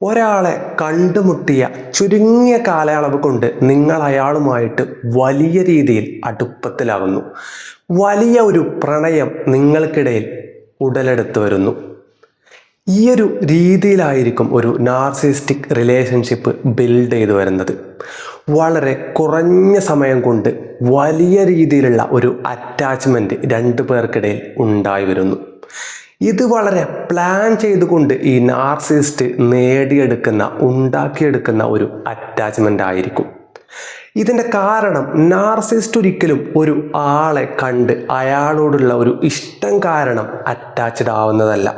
ഒരാളെ കണ്ടുമുട്ടിയ ചുരുങ്ങിയ കാലയളവ് കൊണ്ട് നിങ്ങൾ അയാളുമായിട്ട് വലിയ രീതിയിൽ അടുപ്പത്തിലാകുന്നു. വലിയ ഒരു പ്രണയം നിങ്ങൾക്കിടയിൽ ഉടലെടുത്തു വരുന്നു. ഈ ഒരു രീതിയിലായിരിക്കും ഒരു നാർസിസിസ്റ്റിക് റിലേഷൻഷിപ്പ് ബിൽഡ് ചെയ്തു വരുന്നത്. വളരെ കുറഞ്ഞ സമയം കൊണ്ട് വലിയ രീതിയിലുള്ള ഒരു അറ്റാച്ച്മെൻറ്റ് രണ്ടു പേർക്കിടയിൽ ഉണ്ടായി വരുന്നു. ഇത് വളരെ പ്ലാൻ ചെയ്തുകൊണ്ട് ഈ നാർസിസിസ്റ്റ് ഉണ്ടാക്കിയെടുക്കുന്ന ഒരു അറ്റാച്ച്മെൻ്റ് ആയിരിക്കും. ഇതിൻ്റെ കാരണം നാർസിസിസ്റ്റ് ഒരിക്കലും ഒരു ആളെ കണ്ട് അയാളോടുള്ള ഒരു ഇഷ്ടം കാരണം അറ്റാച്ച്ഡ് ആവുന്നതല്ല.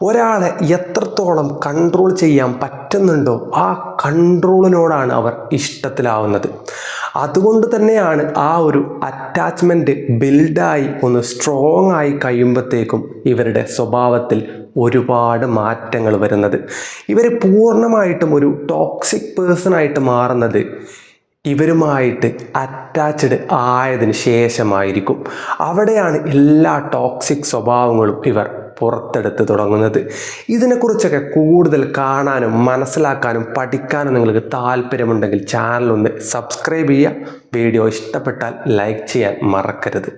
ഒരാളെ എത്രത്തോളം കൺട്രോൾ ചെയ്യാൻ പറ്റുന്നുണ്ടോ ആ കൺട്രോളിനോടാണ് അവർ ഇഷ്ടത്തിലാവുന്നത്. അതുകൊണ്ട് തന്നെയാണ് ആ ഒരു അറ്റാച്ച്മെൻറ്റ് ബിൽഡായി ഒന്ന് സ്ട്രോങ് ആയി കഴിയുമ്പോഴത്തേക്കും ഇവരുടെ സ്വഭാവത്തിൽ ഒരുപാട് മാറ്റങ്ങൾ വരുന്നത്. ഇവർ പൂർണ്ണമായിട്ടും ഒരു ടോക്സിക് പേഴ്സണായിട്ട് മാറുന്നത് ഇവരുമായിട്ട് അറ്റാച്ച്ഡ് ആയതിന് ശേഷമായിരിക്കും. അവിടെയാണ് എല്ലാ ടോക്സിക് സ്വഭാവങ്ങളും ഇവർ പുറത്തെടുത്ത് തുടങ്ങുന്നത്. ഇതിനെക്കുറിച്ചൊക്കെ കൂടുതൽ കാണാനും മനസ്സിലാക്കാനും പഠിക്കാനും നിങ്ങൾക്ക് താല്പര്യമുണ്ടെങ്കിൽ ചാനൽ ഒന്ന് സബ്സ്ക്രൈബ് ചെയ്യുക. വീഡിയോ ഇഷ്ടപ്പെട്ടാൽ ലൈക്ക് ചെയ്യാൻ മറക്കരുത്.